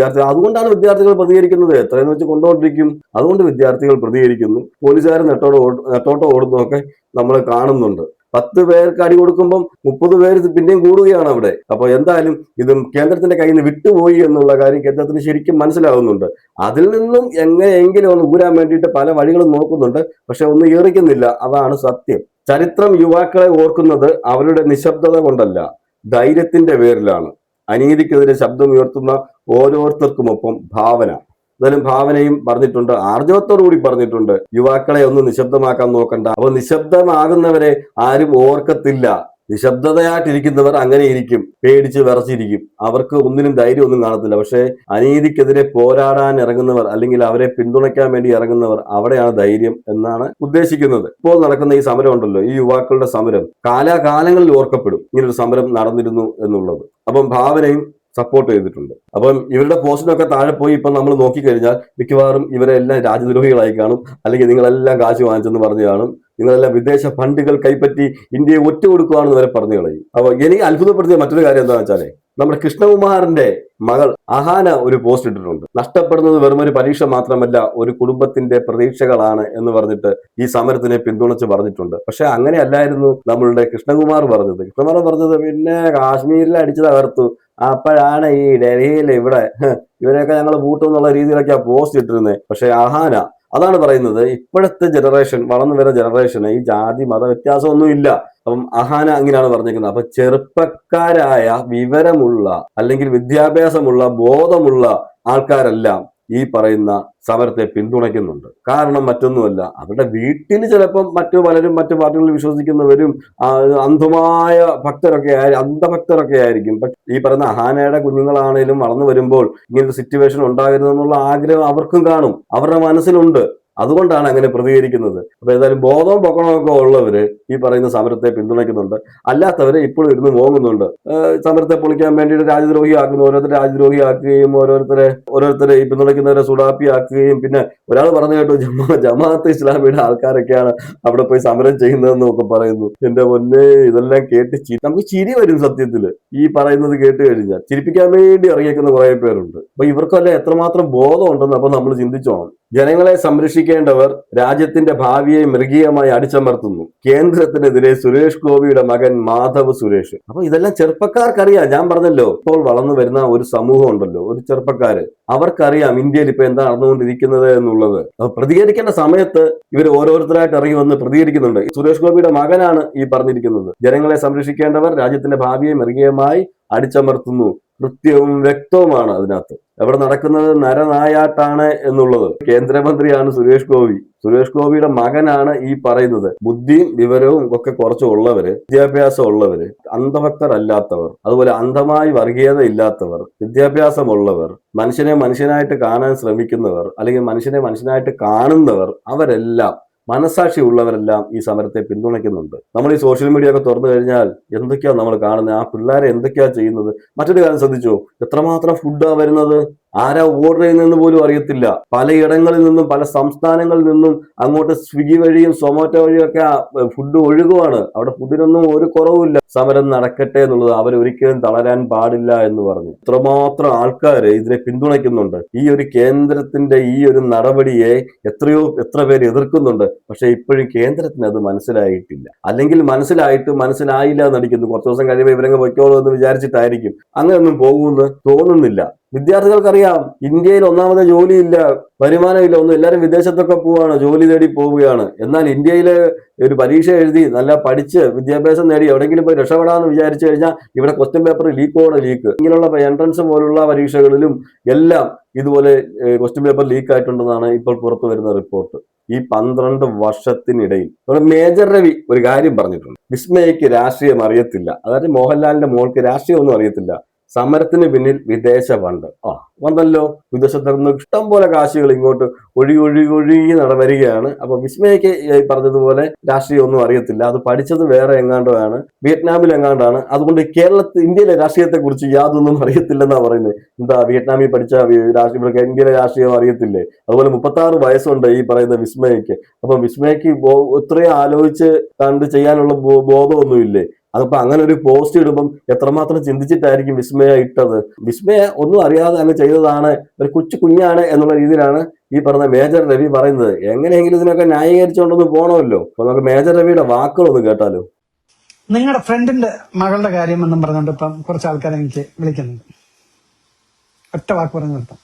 അതുകൊണ്ടാണ് വിദ്യാർത്ഥികൾ പ്രതികരിക്കുന്നത്. എത്രയെന്ന് വെച്ച് കൊണ്ടുകൊണ്ടിരിക്കും. അതുകൊണ്ട് വിദ്യാർത്ഥികൾ പ്രതികരിക്കുന്നു. പോലീസുകാർ നെട്ടോട്ട് ഓടുന്നതൊക്കെ നമ്മൾ കാണുന്നുണ്ട്. 10 പേർക്ക് അടി കൊടുക്കുമ്പം 30 പേര് പിന്നെയും കൂടുകയാണ് അവിടെ. അപ്പൊ എന്തായാലും ഇതും കേന്ദ്രത്തിന്റെ കയ്യിൽ നിന്ന് വിട്ടുപോയി എന്നുള്ള കാര്യം കേന്ദ്രത്തിന് ശരിക്കും മനസ്സിലാവുന്നുണ്ട്. അതിൽ നിന്നും എങ്ങനെയെങ്കിലും ഒന്ന് ഊരാൻ വേണ്ടിയിട്ട് പല വഴികളും നോക്കുന്നുണ്ട്. പക്ഷെ ഒന്നും ഏറിക്കുന്നില്ല. അതാണ് സത്യം. ചരിത്രം യുവാക്കളെ ഓർക്കുന്നത് അവരുടെ നിശബ്ദത കൊണ്ടല്ല, ധൈര്യത്തിന്റെ പേരിലാണ്. അനീതിക്കെതിരെ ശബ്ദമുയർത്തുന്ന ഓരോരുത്തർക്കുമൊപ്പം ഭാവന. എന്തായാലും ഭാവനയും പറഞ്ഞിട്ടുണ്ട്, ആർജവത്തോടുകൂടി പറഞ്ഞിട്ടുണ്ട്, യുവാക്കളെ ഒന്ന് നിശബ്ദമാക്കാൻ നോക്കണ്ട. അപ്പൊ നിശബ്ദമാകുന്നവരെ ആരും ഓർക്കത്തില്ല. നിശബ്ദതയായിട്ടിരിക്കുന്നവർ അങ്ങനെ ഇരിക്കും, പേടിച്ച് വിറച്ചിരിക്കും. അവർക്ക് ഒന്നിനും ധൈര്യമൊന്നും കാണത്തില്ല. പക്ഷെ അനീതിക്കെതിരെ പോരാടാൻ ഇറങ്ങുന്നവർ, അല്ലെങ്കിൽ അവരെ പിന്തുണയ്ക്കാൻ വേണ്ടി ഇറങ്ങുന്നവർ, അവിടെയാണ് ധൈര്യം എന്നാണ് ഉദ്ദേശിക്കുന്നത്. ഇപ്പോൾ നടക്കുന്ന ഈ സമരം ഉണ്ടല്ലോ, ഈ യുവാക്കളുടെ സമരം കാലാകാലങ്ങളിൽ ഓർക്കപ്പെടും. ഇങ്ങനൊരു സമരം നടന്നിരുന്നു എന്നുള്ളത്. അപ്പം ഭാവനയും സപ്പോർട്ട് ചെയ്തിട്ടുണ്ട്. അപ്പം ഇവരുടെ പോസ്റ്റിനൊക്കെ താഴെ പോയി ഇപ്പം നമ്മൾ നോക്കിക്കഴിഞ്ഞാൽ മിക്കവാറും ഇവരെല്ലാം രാജ്യദ്രോഹികളായി കാണും, അല്ലെങ്കിൽ നിങ്ങളെല്ലാം കാശ് വാങ്ങിച്ചെന്ന് പറഞ്ഞു കാണും, നിങ്ങളെല്ലാം വിദേശ ഫണ്ടുകൾ കൈപ്പറ്റി ഇന്ത്യയെ ഒറ്റ കൊടുക്കുകയാണെന്ന് വരെ പറഞ്ഞു കളയും. അപ്പൊ എനിക്ക് അത്ഭുതപ്പെടുത്തിയ മറ്റൊരു കാര്യം എന്താണെന്ന് വെച്ചാലേ, നമ്മുടെ കൃഷ്ണകുമാറിന്റെ മകൾ അഹാന ഒരു പോസ്റ്റ് ഇട്ടിട്ടുണ്ട്. നഷ്ടപ്പെടുന്നത് വെറും ഒരു പരീക്ഷ മാത്രമല്ല, ഒരു കുടുംബത്തിന്റെ പ്രതീക്ഷകളാണ് എന്ന് പറഞ്ഞിട്ട് ഈ സമരത്തിനെ പിന്തുണച്ച് പറഞ്ഞിട്ടുണ്ട്. പക്ഷെ അങ്ങനെ അല്ലായിരുന്നു നമ്മളുടെ കൃഷ്ണകുമാർ പറഞ്ഞത്. കൃഷ്ണകുമാർ പറഞ്ഞത് പിന്നെ കാശ്മീരിൽ അടിച്ചു തകർത്തു, അപ്പോഴാണ് ഈ ഡൽഹിയിൽ ഇവരെയൊക്കെ ഞങ്ങൾ പൂട്ടും എന്നുള്ള രീതിയിലൊക്കെയാ പോസ്റ്റ് ഇട്ടിരുന്നത്. പക്ഷെ അഹാന അതാണ് പറയുന്നത്, ഇപ്പോഴത്തെ ജനറേഷൻ, വളർന്നു വരുന്ന ജനറേഷന് ഈ ജാതി മത വ്യത്യാസമൊന്നും ഇല്ല. അപ്പം അഹാന അങ്ങനെയാണ് പറഞ്ഞിരിക്കുന്നത്. അപ്പൊ ചെറുപ്പക്കാരായ വിവരമുള്ള അല്ലെങ്കിൽ വിദ്യാഭ്യാസമുള്ള ബോധമുള്ള ആൾക്കാരെല്ലാം ഈ പറയുന്ന സമരത്തെ പിന്തുണയ്ക്കുന്നുണ്ട്. കാരണം മറ്റൊന്നുമല്ല, അവരുടെ വീട്ടിൽ ചിലപ്പം മറ്റു പലരും മറ്റു പാർട്ടികളിൽ വിശ്വസിക്കുന്നവരും അന്ധമായ അന്ധഭക്തരൊക്കെ ആയിരിക്കും. പക്ഷെ ഈ പറയുന്ന അഹാനയുടെ കുഞ്ഞുങ്ങളാണേലും വളർന്നു വരുമ്പോൾ ഇങ്ങനൊരു സിറ്റുവേഷൻ ഉണ്ടാകരുതെന്നുള്ള ആഗ്രഹം അവർക്കും കാണും, അവരുടെ മനസ്സിലുണ്ട്. അതുകൊണ്ടാണ് അങ്ങനെ പ്രതികരിക്കുന്നത്. അപ്പൊ ഏതായാലും ബോധവും പൊക്കണമൊക്കെ ഉള്ളവര് ഈ പറയുന്ന സമരത്തെ പിന്തുണയ്ക്കുന്നുണ്ട്. അല്ലാത്തവരെ ഇപ്പോഴും ഇരുന്ന് മോങ്ങുന്നുണ്ട്. സമരത്തെ പൊളിക്കാൻ വേണ്ടിയിട്ട് രാജ്യദ്രോഹിയാക്കുന്നു, ഓരോരുത്തരെ രാജ്യദ്രോഹിയാക്കുകയും ഓരോരുത്തരെ ഈ പിന്തുണയ്ക്കുന്നവരെ സുഡാപ്പിയാക്കുകയും, പിന്നെ ഒരാൾ പറഞ്ഞു കേട്ടു ജമാഅത്ത് ഇസ്ലാമിയുടെ ആൾക്കാരൊക്കെയാണ് അവിടെ പോയി സമരം ചെയ്യുന്നതെന്നും ഒക്കെ പറയുന്നു. എന്റെ പൊന്നെ, ഇതെല്ലാം കേട്ട് നമുക്ക് ചിരി വരും സത്യത്തില്. ഈ പറയുന്നത് കേട്ട് കഴിഞ്ഞാൽ ചിരിപ്പിക്കാൻ വേണ്ടി ഇറങ്ങിയേക്കുന്ന കുറെ പേരുണ്ട്. അപ്പൊ ഇവർക്കെല്ലാം എത്രമാത്രം ബോധം ഉണ്ടെന്ന് അപ്പൊ നമ്മൾ ചിന്തിച്ചോണം. ജനങ്ങളെ സംരക്ഷിക്കേണ്ടവർ രാജ്യത്തിന്റെ ഭാവിയെ മൃഗീയമായി അടിച്ചമർത്തുന്നു. കേന്ദ്രത്തിനെതിരെ സുരേഷ് ഗോപിയുടെ മകൻ മാധവ് സുരേഷ്. അപ്പൊ ഇതെല്ലാം ചെറുപ്പക്കാർക്കറിയാം. ഞാൻ പറഞ്ഞല്ലോ, ഇപ്പോൾ വളർന്നു വരുന്ന ഒരു സമൂഹം ഉണ്ടല്ലോ, ഒരു ചെറുപ്പക്കാര്, അവർക്കറിയാം ഇന്ത്യയിൽ ഇപ്പൊ എന്താ നടന്നുകൊണ്ടിരിക്കുന്നത് എന്നുള്ളത്. അപ്പൊ പ്രതികരിക്കേണ്ട സമയത്ത് ഇവർ ഓരോരുത്തരായിട്ട് ഇറങ്ങി വന്ന് പ്രതികരിക്കുന്നുണ്ട്. സുരേഷ് ഗോപിയുടെ മകനാണ് ഈ പറഞ്ഞിരിക്കുന്നത്. ജനങ്ങളെ സംരക്ഷിക്കേണ്ടവർ രാജ്യത്തിന്റെ ഭാവിയെ മൃഗീയമായി അടിച്ചമർത്തുന്നു. കൃത്യവും വ്യക്തവുമാണ് അതിനകത്ത്. എവിടെ നടക്കുന്നത് നരനായാട്ടാണ് എന്നുള്ളത്. കേന്ദ്രമന്ത്രിയാണ് സുരേഷ് ഗോപി. സുരേഷ് ഗോപിയുടെ മകനാണ് ഈ പറയുന്നത്. ബുദ്ധിയും വിവരവും ഒക്കെ കുറച്ച് ഉള്ളവര്, വിദ്യാഭ്യാസം ഉള്ളവര്, അന്ധഭക്തരല്ലാത്തവർ, അതുപോലെ അന്ധമായി വർഗീയത ഇല്ലാത്തവർ, വിദ്യാഭ്യാസമുള്ളവർ, മനുഷ്യനെ മനുഷ്യനായിട്ട് കാണാൻ ശ്രമിക്കുന്നവർ, അല്ലെങ്കിൽ മനുഷ്യനെ മനുഷ്യനായിട്ട് കാണുന്നവർ, അവരെല്ലാം മനസാക്ഷി ഉള്ളവരെല്ലാം ഈ സമരത്തെ പിന്തുണയ്ക്കുന്നുണ്ട്. നമ്മൾ ഈ സോഷ്യൽ മീഡിയ ഒക്കെ തുറന്നു കഴിഞ്ഞാൽ എന്തൊക്കെയാ നമ്മൾ കാണുന്നത്, ആ പിള്ളേരെ എന്തൊക്കെയാ ചെയ്യുന്നത്. മറ്റൊരു കാര്യം ശ്രദ്ധിച്ചോ, എത്രമാത്രം ഫുഡാ വരുന്നത്, ആരാ ഓർഡർ ചെയ്യുന്നതെന്ന് പോലും അറിയത്തില്ല. പലയിടങ്ങളിൽ നിന്നും പല സംസ്ഥാനങ്ങളിൽ നിന്നും അങ്ങോട്ട് സ്വിഗ്ഗി വഴിയും സൊമാറ്റോ വഴിയും ഒക്കെ ഫുഡ് ഒഴുകുവാണ്. അവിടെ ഫുഡിനൊന്നും ഒരു കുറവുമില്ല. സമരം നടക്കട്ടെ എന്നുള്ളത്, അവരൊരിക്കലും തളരാൻ പാടില്ല എന്ന് പറഞ്ഞു ഇത്രമാത്രം ആൾക്കാര് ഇതിനെ പിന്തുണയ്ക്കുന്നുണ്ട്. ഈ ഒരു കേന്ദ്രത്തിന്റെ ഈ ഒരു നടപടിയെ എത്ര പേര് എതിർക്കുന്നുണ്ട്. പക്ഷെ ഇപ്പോഴും കേന്ദ്രത്തിന് അത് മനസ്സിലായിട്ടില്ല. അല്ലെങ്കിൽ മനസ്സിലായില്ല എന്നടിക്കുന്നു. കുറച്ചു ദിവസം കഴിയുമ്പോൾ ഇവരങ്ങ് പൊയ്ക്കോളൂ എന്ന് വിചാരിച്ചിട്ടായിരിക്കും. അങ്ങനെയൊന്നും പോകുമെന്ന് തോന്നുന്നില്ല. വിദ്യാർത്ഥികൾക്കറിയാം, ഇന്ത്യയിൽ ഒന്നാമത് ജോലിയില്ല, വരുമാനമില്ല, ഒന്നും. എല്ലാവരും വിദേശത്തൊക്കെ പോവുകയാണ്, ജോലി തേടി പോവുകയാണ്. എന്നാൽ ഇന്ത്യയില് ഒരു പരീക്ഷ എഴുതി നല്ല പഠിച്ച് വിദ്യാഭ്യാസം നേടി എവിടെയെങ്കിലും പോയി രക്ഷപ്പെടാമെന്ന് വിചാരിച്ചു കഴിഞ്ഞാൽ ഇവിടെ ക്വസ്റ്റ്യൻ പേപ്പർ ലീക്ക്. ഇങ്ങനെയുള്ള എൻട്രൻസ് പോലുള്ള പരീക്ഷകളിലും എല്ലാം ഇതുപോലെ ക്വസ്റ്റ്യൻ പേപ്പർ ലീക്ക് ആയിട്ടുണ്ടെന്നാണ് ഇപ്പോൾ പുറത്തു വരുന്ന റിപ്പോർട്ട്. ഈ 12 വർഷത്തിനിടയിൽ നമ്മുടെ മേജർ രവി ഒരു കാര്യം പറഞ്ഞിട്ടുണ്ട്. വിസ്മയക്ക് രാഷ്ട്രീയം അറിയത്തില്ല, അതായത് മോഹൻലാലിന്റെ മോൾക്ക് രാഷ്ട്രീയം ഒന്നും അറിയത്തില്ല, സമരത്തിന് പിന്നിൽ വിദേശ ഫണ്ട് വന്നല്ലോ, വിദേശത്ത് നിന്ന് ഇഷ്ടം പോലെ കാശുകൾ ഇങ്ങോട്ട് ഒഴുകി വരികയാണ്. അപ്പൊ വിസ്മയക്ക് പറഞ്ഞതുപോലെ രാഷ്ട്രീയം ഒന്നും അറിയത്തില്ല, അത് പഠിച്ചത് വേറെ എങ്ങാണ്ടാണ്, വിയറ്റ്നാമിൽ എങ്ങാണ്ടാണ്. അതുകൊണ്ട് ഇന്ത്യയിലെ രാഷ്ട്രീയത്തെ കുറിച്ച് യാതൊന്നും അറിയത്തില്ലെന്നാ പറയുന്നത്. എന്താ വിയറ്റ്നാമിൽ പഠിച്ച ഇന്ത്യയിലെ രാഷ്ട്രീയം അറിയത്തില്ലേ? അതുപോലെ 36 വയസ്സുണ്ട് ഈ പറയുന്ന വിസ്മയക്ക്. അപ്പൊ വിസ്മയക്ക് ഇത്രയും ആലോചിച്ച് കണ്ട് ചെയ്യാനുള്ള ബോധമൊന്നുമില്ലേ? അതിപ്പോ അങ്ങനെ ഒരു പോസ്റ്റ് ഇടുമ്പം എത്രമാത്രം ചിന്തിച്ചിട്ടായിരിക്കും വിസ്മയ ഇട്ടത്. വിസ്മയ ഒന്നും അറിയാതെ അങ്ങ് ചെയ്തതാണ്, ഒരു കുഞ്ഞാണ് എന്നുള്ള രീതിയിലാണ് ഈ പറഞ്ഞ മേജർ രവി പറയുന്നത്. എങ്ങനെയെങ്കിലും ഇതിനൊക്കെ ന്യായീകരിച്ചുകൊണ്ടൊന്ന് പോകണമല്ലോ. അപ്പൊ നമുക്ക് മേജർ രവിയുടെ വാക്കുകളൊന്ന് കേട്ടാലോ. നിങ്ങളുടെ ഫ്രണ്ടിന്റെ മകളുടെ കാര്യം എന്നും പറഞ്ഞുകൊണ്ട് ഇപ്പം കുറച്ച് ആൾക്കാർ എനിക്ക് വിളിക്കുന്നുണ്ട്. ഒറ്റ വാക്ക് പറഞ്ഞു നിർത്താം.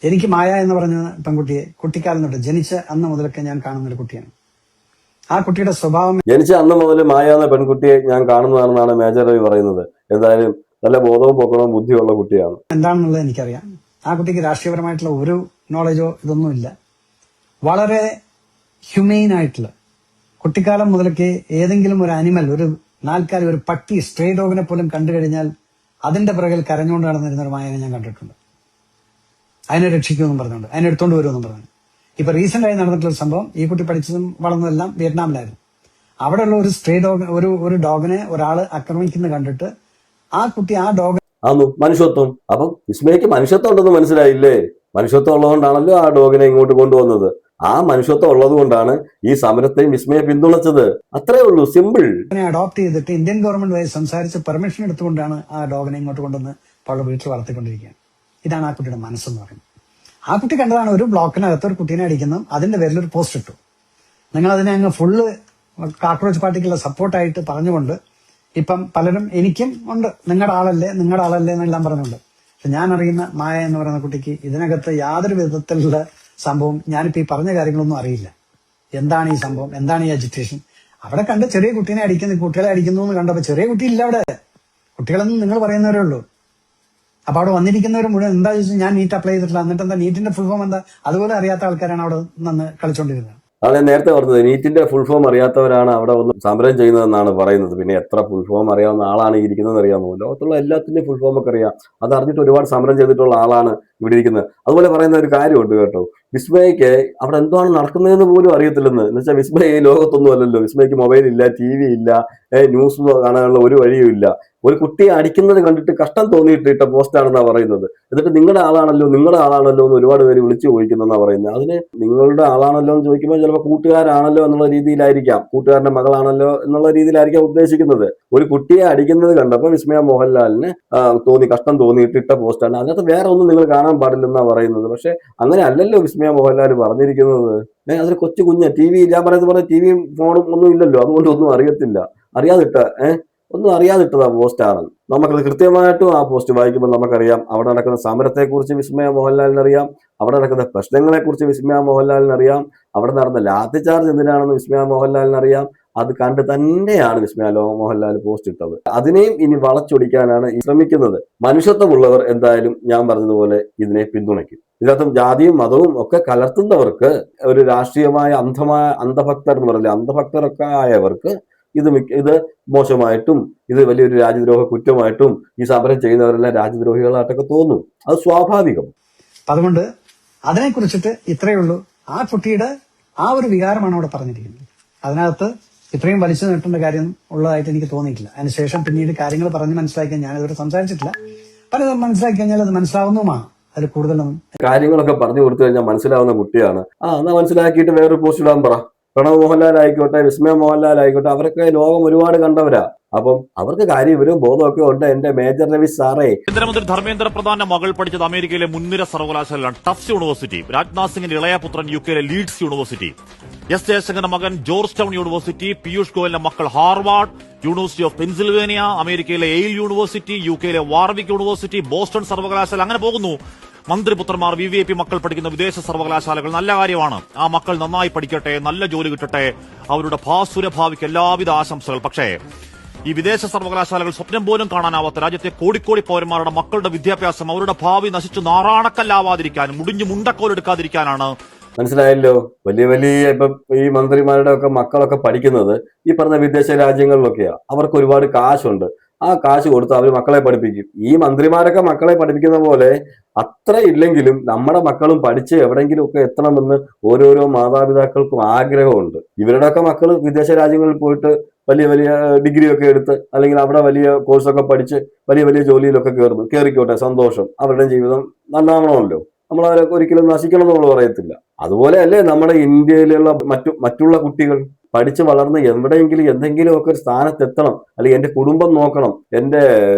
എനിക്ക് മായ എന്ന് പറഞ്ഞ പെൺകുട്ടിയെ കുട്ടിക്കാലം തൊട്ട് ജനിച്ച അന്ന് മുതലൊക്കെ ഞാൻ കാണുന്ന ഒരു കുട്ടിയാണ്. ആ കുട്ടിയുടെ സ്വഭാവം ജനിച്ച അന്ന് മുതൽ മായ എന്ന പെൺകുട്ടിയെ ഞാൻ കാണുന്നതാണെന്നാണ് മേജർ രവി പറയുന്നത്. എന്തായാലും നല്ല ബോധവും പൊക്കണവും ബുദ്ധിയുള്ള കുട്ടിയാണ്. എന്താണെന്നുള്ളത് എനിക്കറിയാം. ആ കുട്ടിക്ക് രാഷ്ട്രീയപരമായിട്ടുള്ള ഒരു നോളജോ ഇതൊന്നുമില്ല. വളരെ ഹ്യൂമെയിൻ ആയിട്ടുള്ള, കുട്ടിക്കാലം മുതലൊക്കെ ഏതെങ്കിലും ഒരു അനിമൽ, ഒരു നാൽക്കാലി, ഒരു പട്ടി, സ്ട്രേ ഡോഗിനെ പോലും കണ്ടു കഴിഞ്ഞാൽ അതിന്റെ പിറകിൽ കരഞ്ഞുകൊണ്ട് നടന്നിരുന്ന ഒരു മായനെ ഞാൻ കണ്ടിട്ടുണ്ട്. അതിനെ രക്ഷിക്കുമെന്നും പറഞ്ഞുകൊണ്ട്, അതിനെ എടുത്തോണ്ട് വരുമെന്നും പറഞ്ഞു. ഇപ്പൊ റീസെന്റ് ആയി നടന്നിട്ടുള്ള സംഭവം, ഈ കുട്ടി പഠിച്ചതും വളർന്നതെല്ലാം വിയറ്റ്നാമിലായിരുന്നു. അവിടെയുള്ള ഒരു സ്ട്രേ ഡോഗ്, ഒരു ഡോഗിനെ ഒരാൾ ആക്രമിക്കുന്നത് കണ്ടിട്ട് ആ കുട്ടി ആ ഡോഗ് മനുഷ്യത്വം. അപ്പം വിസ്മയക്ക് മനുഷ്യത്വം ഉണ്ടെന്ന് മനസ്സിലായില്ലേ? മനുഷ്യത്വം ഉള്ളതുകൊണ്ടാണല്ലോ ആ ഡോഗിനെ ഇങ്ങോട്ട് കൊണ്ടുവന്നത്. ആ മനുഷ്യത്വം ഉള്ളത് കൊണ്ടാണ് ഈ സമരത്തെയും വിസ്മയെ പിന്തുണച്ചത്. അത്രേ ഉള്ളൂ, സിമ്പിൾ. അഡോപ്റ്റ് ചെയ്തിട്ട് ഇന്ത്യൻ ഗവൺമെന്റ് വഴി സംസാരിച്ച് പെർമിഷൻ എടുത്തുകൊണ്ടാണ് ആ ഡോഗിനെ ഇങ്ങോട്ട് കൊണ്ടുവന്ന് അവളുടെ വീട്ടിൽ വളർത്തിക്കൊണ്ടിരിക്കുകയാണ്. ഇതാണ് ആ കുട്ടിയുടെ മനസ്സെന്ന് പറയുന്നത്. ആ കുട്ടി കണ്ടതാണ് ഒരു ബ്ലോക്കിനകത്ത് ഒരു കുട്ടീനെ അടിക്കുന്നു, അതിന്റെ പേരിൽ ഒരു പോസ്റ്റ് ഇട്ടു. നിങ്ങൾ അതിനെ അങ്ങ് ഫുള്ള് കാക്രോച്ച് പാർട്ടിക്കുള്ള സപ്പോർട്ടായിട്ട് പറഞ്ഞുകൊണ്ട് ഇപ്പം പലരും എനിക്കും ഉണ്ട് നിങ്ങളുടെ ആളല്ലേ എന്നെല്ലാം പറഞ്ഞുകൊണ്ട്. പക്ഷെ ഞാൻ അറിയുന്ന മായ എന്ന് പറയുന്ന കുട്ടിക്ക് ഇതിനകത്ത് യാതൊരു വിധത്തിലുള്ള സംഭവം, ഞാനിപ്പോ ഈ പറഞ്ഞ കാര്യങ്ങളൊന്നും അറിയില്ല. എന്താണ് ഈ സംഭവം, എന്താണ് ഈ അജിറ്റേഷൻ? അവിടെ കണ്ട് ചെറിയ കുട്ടീനെ അടിക്കുന്നു, കുട്ടികളെ അടിക്കുന്നു എന്ന് കണ്ടപ്പോ ചെറിയ കുട്ടി ഇല്ല അവിടെ. കുട്ടികളെന്ന് നിങ്ങൾ പറയുന്നവരേ ഉള്ളൂ. അപ്പൊ അവിടെ വന്നിരിക്കുന്നവർ മുഴുവൻ എന്താ ചോദിച്ചാൽ ഞാൻ നീറ്റ് അപ്ലൈ ചെയ്തിട്ടില്ല, എന്നിട്ട് എന്താ നീറ്റിന്റെ ഫുൾ ഫോം എന്താ അതുപോലെ അറിയാത്ത ആൾക്കാരാണ് അവിടെ നിന്ന് കളിച്ചോണ്ടിരുന്നത്. അതാണ് ഞാൻ നേരത്തെ പറഞ്ഞത്, നീറ്റിന്റെ ഫുൾ ഫോം അറിയാത്തവരാണ് അവിടെ ഒന്ന് സമരം ചെയ്യുന്നതെന്നാണ് പറയുന്നത്. പിന്നെ എത്ര ഫുൾ ഫോം അറിയാവുന്ന ആളാണ് ഈ ഇരിക്കുന്നത് അറിയാമോ? ലോകത്തുള്ള എല്ലാത്തിന്റെയും ഫുൾ ഫോം ഒക്കെ അറിയാം. അത് അറിഞ്ഞിട്ട് ഒരുപാട് സമരം ചെയ്തിട്ടുള്ള ആളാണ് ഇവിടെ ഇരിക്കുന്നത്. അതുപോലെ പറയുന്ന ഒരു കാര്യമുണ്ട് കേട്ടോ, വിസ്മയക്ക് അവിടെ എന്താണ് നടക്കുന്നതെന്ന് പോലും അറിയത്തില്ലെന്ന്. എന്ന് വെച്ചാൽ വിസ്മയ ഈ ലോകത്തൊന്നും അല്ലല്ലോ. വിസ്മയക്ക് മൊബൈൽ ഇല്ല, TV ഇല്ല, ന്യൂസ് കാണാനുള്ള ഒരു വഴിയും ഇല്ല. ഒരു കുട്ടിയെ അടിക്കുന്നത് കണ്ടിട്ട് കഷ്ടം തോന്നിയിട്ട് ഇട്ട പോസ്റ്റാണെന്നാ പറയുന്നത്. എന്നിട്ട് നിങ്ങളുടെ ആളാണല്ലോ എന്ന് ഒരുപാട് പേര് വിളിച്ചു ചോദിക്കുന്നെന്നാ പറയുന്നത്. അതിന് നിങ്ങളുടെ ആളാണല്ലോ എന്ന് ചോദിക്കുമ്പോൾ ചിലപ്പോൾ കൂട്ടുകാരാണല്ലോ എന്നുള്ള രീതിയിലായിരിക്കാം, കൂട്ടുകാരന്റെ മകളാണല്ലോ എന്നുള്ള രീതിയിലായിരിക്കാം ഉദ്ദേശിക്കുന്നത്. ഒരു കുട്ടിയെ അടിക്കുന്നത് കണ്ടപ്പോൾ വിസ്മയ മോഹൻലാലിന് കഷ്ടം തോന്നിയിട്ട് ഇട്ട പോസ്റ്റാണ്. അതിനകത്ത് വേറെ ഒന്നും നിങ്ങൾ കാണാൻ പാടില്ലെന്നാ പറയുന്നത്. പക്ഷെ അങ്ങനെ അല്ലല്ലോ വിസ്മയ മോഹൻലാൽ പറഞ്ഞിരിക്കുന്നത്. അതൊരു കൊച്ചു കുഞ്ഞ്, ഞാൻ പറയുന്നത് പോലെ TVയും ഫോണും ഒന്നും ഇല്ലല്ലോ, അതുകൊണ്ട് ഒന്നും അറിയത്തില്ല. ഒന്നും അറിയാതിട്ടതാ പോസ്റ്റാണ്. നമുക്കത് കൃത്യമായിട്ടും ആ പോസ്റ്റ് വായിക്കുമ്പോൾ നമുക്കറിയാം അവിടെ നടക്കുന്ന സമരത്തെക്കുറിച്ച് വിസ്മയ മോഹൻലാലിനറിയാം, അവിടെ നടക്കുന്ന പ്രശ്നങ്ങളെക്കുറിച്ച് വിസ്മയ മോഹൻലാലിനറിയാം, അവിടെ നടന്ന ലാത്തി ചാർജ് എന്തിനാണെന്ന് വിസ്മയ മോഹൻലാലിനറിയാം. അത് കണ്ട് തന്നെയാണ് വിസ്മയ മോഹൻലാൽ പോസ്റ്റ് ഇട്ടത്. അതിനെയും ഇനി വളച്ചൊടിക്കാനാണ് ശ്രമിക്കുന്നത്. മനുഷ്യത്വമുള്ളവർ എന്തായാലും ഞാൻ പറഞ്ഞതുപോലെ ഇതിനെ പിന്തുണയ്ക്കും. ഇതിനകത്തും ജാതിയും മതവും ഒക്കെ കലർത്തുന്നവർക്ക്, ഒരു രാഷ്ട്രീയമായ അന്ധഭക്തർ എന്ന് പറയില്ലേ, അന്ധഭക്തരൊക്കെ ആയവർക്ക് ഇത് മോശമായിട്ടും ഇത് വലിയൊരു രാജ്യദ്രോഹ കുറ്റമായിട്ടും ഈ സമരം ചെയ്യുന്നവരെല്ലാം രാജ്യദ്രോഹികളായിട്ടൊക്കെ തോന്നും. അത് സ്വാഭാവികം. അതുകൊണ്ട് അതിനെക്കുറിച്ചിട്ട് ഇത്രയേ ഉള്ളൂ. ആ കുട്ടിയുടെ ആ ഒരു വികാരമാണ് അവിടെ പറഞ്ഞിരിക്കുന്നത്. അതിനകത്ത് ഇത്രയും വലിച്ചു നീട്ടേണ്ട കാര്യം ഉള്ളതായിട്ട് എനിക്ക് തോന്നിയിട്ടില്ല. അതിനുശേഷം പിന്നീട് കാര്യങ്ങൾ പറഞ്ഞ് മനസ്സിലാക്കിയാൽ, ഞാനിതുവരെ സംസാരിച്ചിട്ടില്ല, പലതും മനസ്സിലാക്കി കഴിഞ്ഞാൽ അത് മനസ്സിലാവുന്നതുമാണ്. അതിൽ കൂടുതലൊന്നും കാര്യങ്ങളൊക്കെ പറഞ്ഞു കൊടുത്തു കഴിഞ്ഞാൽ മനസ്സിലാവുന്ന കുട്ടിയാണ്. എന്നാ മനസ്സിലാക്കിയിട്ട് വേറൊരു പോസ്റ്റ് ഇടാൻ പറ. പ്രണവ് മോഹൻലാൽ ആയിക്കോട്ടെ, വിസ്മയ മോഹൻലാൽ ആയിക്കോട്ടെ, അവരൊക്കെ ലോകം ഒരുപാട് കണ്ടവരാ. അപ്പം അവർക്ക് കാര്യവും ബോധമൊക്കെ ഉണ്ട്. എന്റെ മേജർ രവി സാറേ, കേന്ദ്രമന്ത്രി ധർമ്മേന്ദ്ര പ്രധാന്റെ മകൾ പഠിച്ചത് അമേരിക്കയിലെ മുൻനിര സർവകലാശാലയാണ് ടഫ്സ് യൂണിവേഴ്സിറ്റി, രാജ്നാഥ് സിംഗിന്റെ ഇളയ പുത്രൻ UK ലീഡ്സ് യൂണിവേഴ്സിറ്റി, എസ് ജയശങ്കറിന്റെ മകൻ ജോർജ് ടൗൺ യൂണിവേഴ്സിറ്റി, പീയൂഷ് ഗോയലിന്റെ മക്കൾ ഹാർവാർഡ്, യൂണിവേഴ്സിറ്റി ഓഫ് പെൻസിൽവേനിയ, അമേരിക്കയിലെ Yale university, UK Warwick university, Boston സർവകലാശാല, അങ്ങനെ പോകുന്നു. മന്ത്രിപുത്രന്മാർ, VVIP മക്കൾ പഠിക്കുന്ന വിദേശ സർവകലാശാലകൾ. നല്ല കാര്യമാണ്. ആ മക്കൾ നന്നായി പഠിക്കട്ടെ, നല്ല ജോലി കിട്ടട്ടെ, അവരുടെ ഭാസുര ഭാവിക്ക് എല്ലാവിധ ആശംസകൾ. പക്ഷേ ഈ വിദേശ സർവകലാശാലകൾ സ്വപ്നം പോലും കാണാനാവാത്ത രാജ്യത്തെ കോടിക്കോടി പൗരന്മാരുടെ മക്കളുടെ വിദ്യാഭ്യാസം, അവരുടെ ഭാവി നശിച്ചു നാറാണക്കല്ലാവാതിരിക്കാനും മുടിഞ്ഞു മുണ്ടക്കോലെടുക്കാതിരിക്കാനാണ്. മനസ്സിലായല്ലോ. വലിയ ഇപ്പം ഈ മന്ത്രിമാരുടെ ഒക്കെ മക്കളൊക്കെ പഠിക്കുന്നത് ഈ പറഞ്ഞ വിദേശ രാജ്യങ്ങളിലൊക്കെയാ. അവർക്ക് ഒരുപാട് കാശുണ്ട്. ആ കാശ് കൊടുത്ത് അവർ മക്കളെ പഠിപ്പിക്കും. ഈ മന്ത്രിമാരൊക്കെ മക്കളെ പഠിപ്പിക്കുന്ന പോലെ അത്ര ഇല്ലെങ്കിലും നമ്മുടെ മക്കളും പഠിച്ച് എവിടെയെങ്കിലും ഒക്കെ എത്തണമെന്ന് ഓരോരോ മാതാപിതാക്കൾക്കും ആഗ്രഹമുണ്ട്. ഇവരുടെയൊക്കെ മക്കൾ വിദേശ രാജ്യങ്ങളിൽ പോയിട്ട് വലിയ ഡിഗ്രി ഒക്കെ എടുത്ത്, അല്ലെങ്കിൽ അവിടെ വലിയ കോഴ്സൊക്കെ പഠിച്ച് വലിയ ജോലിയിലൊക്കെ കയറിക്കോട്ടെ, സന്തോഷം. അവരുടെ ജീവിതം നന്നാവണമല്ലോ. നമ്മൾ അവരൊക്കെ ഒരിക്കലും നശിക്കണം എന്ന് നമ്മൾ പറയത്തില്ല. അതുപോലെ അല്ലേ നമ്മുടെ ഇന്ത്യയിലുള്ള മറ്റുള്ള കുട്ടികൾ പഠിച്ച് വളർന്ന് എവിടെയെങ്കിലും എന്തെങ്കിലുമൊക്കെ ഒരു സ്ഥാനത്തെത്തണം, അല്ലെങ്കിൽ എന്റെ കുടുംബം നോക്കണം, എന്റെ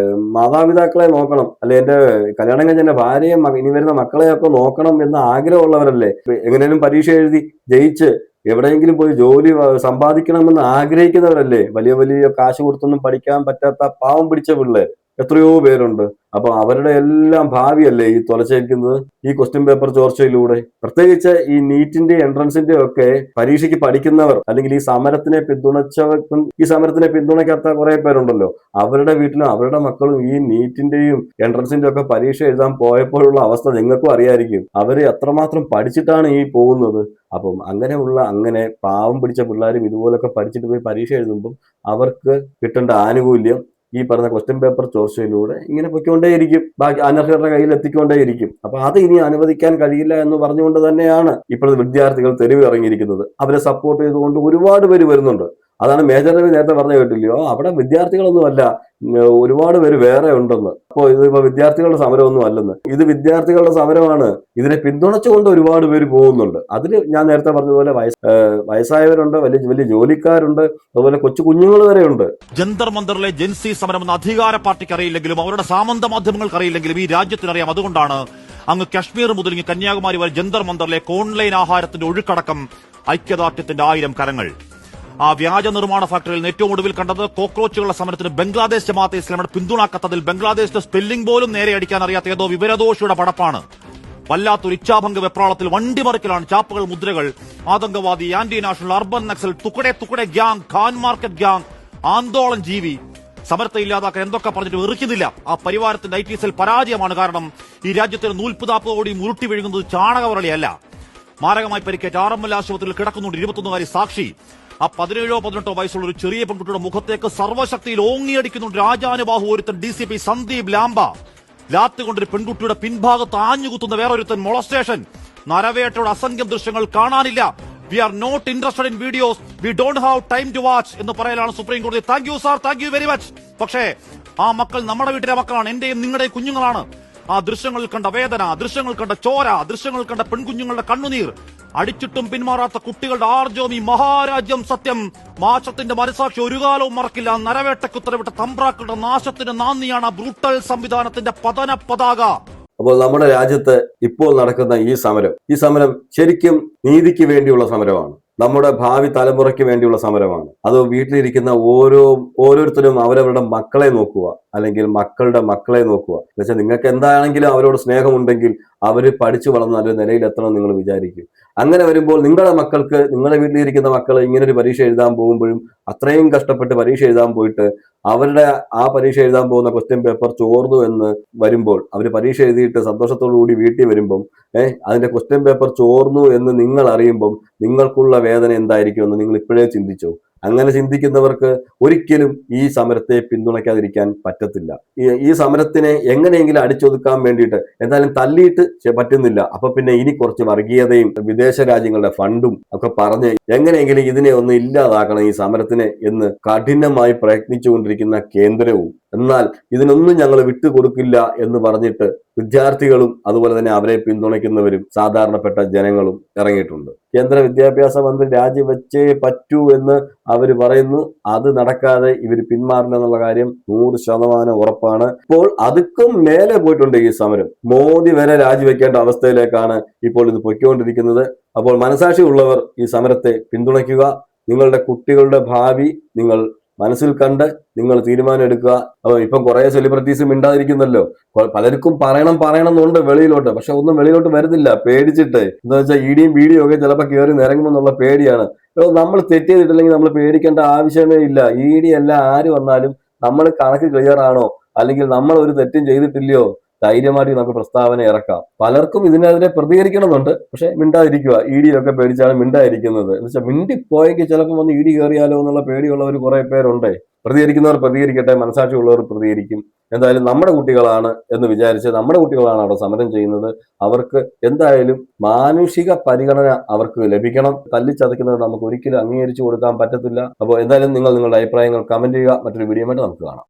മാതാപിതാക്കളെ നോക്കണം, അല്ലെ എന്റെ കല്യാണം കഴിഞ്ഞ എന്റെ ഭാര്യയും ഇനി വരുന്ന മക്കളെയൊക്കെ നോക്കണം എന്ന ആഗ്രഹമുള്ളവരല്ലേ. എങ്ങനെയും പരീക്ഷ എഴുതി ജയിച്ച് എവിടെയെങ്കിലും പോയി ജോലി സമ്പാദിക്കണമെന്ന് ആഗ്രഹിക്കുന്നവരല്ലേ. വലിയ കാശ് കൊടുത്തൊന്നും പഠിക്കാൻ പറ്റാത്ത പാവം പിടിച്ച പിള്ളേർ എത്രയോ പേരുണ്ട്. അപ്പൊ അവരുടെ എല്ലാം ഭാവിയല്ലേ ഈ തുലച്ചേക്കുന്നത് ഈ ക്വസ്റ്റ്യൻ പേപ്പർ ചോർച്ചയിലൂടെ. പ്രത്യേകിച്ച് ഈ നീറ്റിന്റെ എൻട്രൻസിന്റെ ഒക്കെ പരീക്ഷയ്ക്ക് പഠിക്കുന്നവർ, അല്ലെങ്കിൽ ഈ സമരത്തിനെ പിന്തുണച്ചവർക്കും ഈ സമരത്തിനെ പിന്തുണയ്ക്കാത്ത കുറെ പേരുണ്ടല്ലോ, അവരുടെ വീട്ടിലും അവരുടെ മക്കളും ഈ നീറ്റിന്റെയും എൻട്രൻസിന്റെ ഒക്കെ പരീക്ഷ എഴുതാൻ പോയപ്പോഴുള്ള അവസ്ഥ നിങ്ങൾക്കും അറിയായിരിക്കും. അവര് എത്രമാത്രം പഠിച്ചിട്ടാണ് ഈ പോകുന്നത്. അപ്പം അങ്ങനെ പാവം പിടിച്ച പിള്ളേരും ഇതുപോലൊക്കെ പഠിച്ചിട്ട് പോയി പരീക്ഷ എഴുതുമ്പം അവർക്ക് കിട്ടേണ്ട ആനുകൂല്യം ഈ പറഞ്ഞ ക്വസ്റ്റ്യൻ പേപ്പർ ചോർച്ചയിലൂടെ ഇങ്ങനെ പൊയ്ക്കൊണ്ടേയിരിക്കും, ബാക്കി അനർഹരുടെ കയ്യിൽ എത്തിക്കൊണ്ടേയിരിക്കും. അപ്പൊ അത് ഇനി അനുവദിക്കാൻ കഴിയില്ല എന്ന് പറഞ്ഞുകൊണ്ട് തന്നെയാണ് ഇപ്പോഴത്തെ വിദ്യാർത്ഥികൾ തെരുവിൽ ഇറങ്ങിയിരിക്കുന്നത്. അവരെ സപ്പോർട്ട് ചെയ്തുകൊണ്ട് ഒരുപാട് പേര് വരുന്നുണ്ട്. അതാണ് മേജർ രവി നേരത്തെ പറഞ്ഞു കേട്ടില്ലയോ, അവിടെ വിദ്യാർത്ഥികളൊന്നുമല്ല, ഒരുപാട് പേര് വേറെ ഉണ്ടെന്ന്. അപ്പോൾ ഇതിപ്പോ വിദ്യാർത്ഥികളുടെ സമരമൊന്നും അല്ലെന്ന്, ഇത് വിദ്യാർത്ഥികളുടെ സമരമാണ്. ഇതിനെ പിന്തുണച്ചുകൊണ്ട് ഒരുപാട് പേര് പോകുന്നുണ്ട്. അതിൽ ഞാൻ നേരത്തെ പറഞ്ഞതുപോലെ വയസ്സായവരുണ്ട്, വലിയ വലിയ ജോലിക്കാരുണ്ട്, അതുപോലെ കൊച്ചു കുഞ്ഞുങ്ങൾ വരെ ഉണ്ട്. ജന്തർ മന്ദറിലെ ജൻസി സമരം എന്ന അധികാര പാർട്ടിക്ക് അറിയില്ലെങ്കിലും അവരുടെ സാമന്ത മാധ്യമങ്ങൾക്ക് അറിയില്ലെങ്കിലും ഈ രാജ്യത്തിനറിയാം. അതുകൊണ്ടാണ് അങ്ങ് കശ്മീർ മുതൽ ഇങ്ങ് കന്യാകുമാരി വരെ ജന്തർ മന്ദറിലെ ഓൺലൈൻ ആഹാരത്തിന്റെ ഒഴുക്കടക്കം ഐക്യദാർഢ്യത്തിന്റെ 1000 കരങ്ങൾ. ആ വ്യാജ നിർമ്മാണ ഫാക്ടറിയിൽ ഏറ്റവും ഒടുവിൽ കണ്ടത് കോക്രോച്ചുകളുടെ സമരത്തിന് ബംഗ്ലാദേശ് ജമാഅത്തെ ഇസ്ലാമിയുടെ പിന്തുണാക്കത്തതിൽ ബംഗ്ലാദേശിന്റെ സ്പെല്ലിംഗ് പോലും നേരെ അടിക്കാൻ അറിയാത്ത ഏതോ വിവരദോഷിയുടെ പടപ്പാണ്. വല്ലാത്തൊരു ഇച്ഛാഭംഗ വെപ്രാളത്തിൽ വണ്ടിമറിക്കലാണ്. ചാപ്പുകൾ, മുദ്രകൾ, ആതങ്കവാദി, anti national, urban Naxal, tukde gang, Khan Market gang, ആന്തോളൻ ജീവി. സമരത്തെ ഇല്ലാതാക്കാൻ എന്തൊക്കെ പറഞ്ഞിട്ട് വെറുക്കുന്നില്ല. ആ പരിവാരത്തിന്റെ IT സെൽ പരാജയമാണ്. കാരണം ഈ രാജ്യത്തിന് 40-40 കോടി ഉരുട്ടി വീഴുന്നത് ചാണകവരളിയല്ല. മാരകമായി പരിക്കേറ്റ RML ആശുപത്രിയിൽ കിടക്കുന്നുണ്ട് 21-കാരി സാക്ഷി. ആ 17-18 വയസ്സുള്ള ഒരു ചെറിയ പെൺകുട്ടിയുടെ മുഖത്തേക്ക് സർവ്വശക്തിയിൽ ഓങ്ങിയടിക്കുന്നുണ്ട് രാജാനുബാഹു ഒരുത്തൻ DCP സന്ദീപ് ലാംബ. ലാത്ത് കൊണ്ടൊരു പെൺകുട്ടിയുടെ പിൻഭാഗത്ത് ആഞ്ഞുകുത്തുന്ന വേറൊരുത്തൻ മൊളസ്റ്റേഷൻ. നരവേട്ടയുടെ അസംഖ്യം ദൃശ്യങ്ങൾ കാണാനില്ല. We are not interested in videos, we don't have time to watch എന്ന് പറയലാണ് സുപ്രീം കോടതി. Thank you sir, thank you very much. പക്ഷേ ആ മക്കൾ നമ്മുടെ വീട്ടിലെ മക്കളാണ്, എന്റെയും നിങ്ങളുടെയും കുഞ്ഞുങ്ങളാണ്. ആ ദൃശ്യങ്ങളിൽ കണ്ട വേദന, ദൃശ്യങ്ങൾ കണ്ട ചോര, ദൃശ്യങ്ങൾ കണ്ട പെൺകുഞ്ഞുങ്ങളുടെ കണ്ണുനീർ, അടിച്ചിട്ടും പിന്മാറാത്ത കുട്ടികളുടെ ആർജവം, ഈ മഹാരാജ്യം സത്യം മാസത്തിന്റെ മനസാക്ഷി ഒരു കാലവും മറക്കില്ല. നരവേട്ടക്കുത്തരവിട്ട തമ്പ്രാക്കളുടെ നാശത്തിന് നാന്ദിയാണ് ആ ബ്രൂട്ടൽ സംവിധാനത്തിന്റെ പതന പതാക. അപ്പോൾ നമ്മുടെ രാജ്യത്ത് ഇപ്പോൾ നടക്കുന്ന ഈ സമരം ശരിക്കും നീതിക്ക് വേണ്ടിയുള്ള സമരമാണ്. നമ്മുടെ ഭാവി തലമുറയ്ക്ക് വേണ്ടിയുള്ള സമരമാണ്. അത് വീട്ടിലിരിക്കുന്ന ഓരോരുത്തരും അവരവരുടെ മക്കളെ നോക്കുക, അല്ലെങ്കിൽ മക്കളുടെ മക്കളെ നോക്കുക. എന്നുവെച്ചാൽ നിങ്ങൾക്ക് എന്താണെങ്കിലും അവരോട് സ്നേഹമുണ്ടെങ്കിൽ അവർ പഠിച്ചു വളർന്ന് നല്ലൊരു നിലയിലെത്തണം നിങ്ങൾ വിചാരിക്കും. അങ്ങനെ വരുമ്പോൾ നിങ്ങളുടെ മക്കൾക്ക്, നിങ്ങളുടെ വീട്ടിലിരിക്കുന്ന മക്കൾ ഇങ്ങനെ ഒരു പരീക്ഷ എഴുതാൻ പോകുമ്പോഴും അത്രയും കഷ്ടപ്പെട്ട് പരീക്ഷ എഴുതാൻ പോയിട്ട് അവരുടെ ആ പരീക്ഷ എഴുതാൻ പോകുന്ന ക്വസ്റ്റ്യൻ പേപ്പർ ചോർന്നു എന്ന് വരുമ്പോൾ, അവർ പരീക്ഷ എഴുതിയിട്ട് സന്തോഷത്തോടു കൂടി വീട്ടിൽ വരുമ്പം അതിന്റെ ക്വസ്റ്റ്യൻ പേപ്പർ ചോർന്നു എന്ന് നിങ്ങൾ അറിയുമ്പം നിങ്ങൾക്കുള്ള വേദന എന്തായിരിക്കുമെന്ന് നിങ്ങൾ ഇപ്പോഴേ ചിന്തിച്ചോ? അങ്ങനെ ചിന്തിക്കുന്നവർക്ക് ഒരിക്കലും ഈ സമരത്തെ പിന്തുണയ്ക്കാതിരിക്കാൻ പറ്റത്തില്ല. ഈ സമരത്തിനെ എങ്ങനെയെങ്കിലും അടിച്ചൊതുക്കാൻ വേണ്ടിയിട്ട് എന്തായാലും തല്ലിയിട്ട് പറ്റുന്നില്ല. അപ്പൊ പിന്നെ ഇനി കുറച്ച് വർഗീയതയും വിദേശ രാജ്യങ്ങളുടെ ഫണ്ടും ഒക്കെ പറഞ്ഞ് എങ്ങനെയെങ്കിലും ഇതിനെ ഒന്ന് ഇല്ലാതാക്കണം ഈ സമരത്തിനെ എന്ന് കഠിനമായി പ്രയത്നിച്ചുകൊണ്ടിരിക്കുന്ന കേന്ദ്രവും, എന്നാൽ ഇതിനൊന്നും ഞങ്ങൾ വിട്ടുകൊടുക്കില്ല എന്ന് പറഞ്ഞിട്ട് വിദ്യാർത്ഥികളും അതുപോലെ തന്നെ അവരെ പിന്തുണയ്ക്കുന്നവരും സാധാരണപ്പെട്ട ജനങ്ങളും ഇറങ്ങിയിട്ടുണ്ട്. കേന്ദ്ര വിദ്യാഭ്യാസ മന്ത്രി രാജിവെച്ചേ പറ്റൂ എന്ന് അവർ പറയുന്നു. അത് നടക്കാതെ ഇവർ പിന്മാറില്ല എന്നുള്ള കാര്യം 100% ഉറപ്പാണ്. ഇപ്പോൾ അതുക്കും മേലെ പോയിട്ടുണ്ട് ഈ സമരം. മോദി വരെ രാജിവെക്കേണ്ട അവസ്ഥയിലേക്കാണ് ഇപ്പോൾ ഇത് പൊയ്ക്കൊണ്ടിരിക്കുന്നത്. അപ്പോൾ മനസാക്ഷി ഉള്ളവർ ഈ സമരത്തെ പിന്തുണയ്ക്കുക. നിങ്ങളുടെ കുട്ടികളുടെ ഭാവി നിങ്ങൾ മനസ്സിൽ കണ്ട് നിങ്ങൾ തീരുമാനം എടുക്കുക. ഇപ്പം കുറെ സെലിബ്രിറ്റീസ് മിണ്ടാതിരിക്കുന്നല്ലോ. പലർക്കും പറയണം എന്നുണ്ട് വെളിയിലോട്ട്, പക്ഷെ ഒന്നും വെളിയിലോട്ട് വരുന്നില്ല പേടിച്ചിട്ട്. എന്താ വെച്ചാൽ ഇടിയും വീഡിയോ ഒക്കെ ചിലപ്പോൾ കയറി നിരങ്ങുമെന്നുള്ള പേടിയാണ്. നമ്മൾ തെറ്റ് ചെയ്തിട്ടില്ലെങ്കിൽ നമ്മൾ പേടിക്കേണ്ട ആവശ്യമേ ഇല്ല. ഇടി അല്ല ആര് വന്നാലും നമ്മൾ കണക്ക് ക്ലിയർ ആണോ, അല്ലെങ്കിൽ നമ്മൾ ഒരു തെറ്റും ചെയ്തിട്ടില്ലയോ, ധൈര്യമായിട്ട് നമുക്ക് പ്രസ്താവന ഇറക്കാം. പലർക്കും ഇതിനെതിരെ പ്രതികരിക്കണമെന്നുണ്ട്, പക്ഷെ മിണ്ടാതിരിക്കുക. ഇടിയൊക്കെ പേടിച്ചാണ് മിണ്ടായിരിക്കുന്നത്. എന്ന് വെച്ചാൽ മിണ്ടിപ്പോയെങ്കിൽ ചിലപ്പോൾ വന്ന് ഇടി കയറിയാലോ എന്നുള്ള പേടിയുള്ളവർ കുറെ പേരുണ്ടേ. പ്രതികരിക്കുന്നവർ പ്രതികരിക്കട്ടെ, മനസാക്ഷി ഉള്ളവർ പ്രതികരിക്കും. എന്തായാലും നമ്മുടെ കുട്ടികളാണ് എന്ന് വിചാരിച്ച് നമ്മുടെ കുട്ടികളാണ് അവിടെ സമരം ചെയ്യുന്നത്. അവർക്ക് എന്തായാലും മാനുഷിക പരിഗണന അവർക്ക് ലഭിക്കണം. തല്ലിച്ചതയ്ക്കുന്നത് നമുക്ക് ഒരിക്കലും അംഗീകരിച്ചു കൊടുക്കാൻ പറ്റത്തില്ല. അപ്പോൾ എന്തായാലും നിങ്ങൾ നിങ്ങളുടെ അഭിപ്രായങ്ങൾ കമന്റ് ചെയ്യുക. മറ്റൊരു വീഡിയോ ആയിട്ട് നമുക്ക് കാണാം.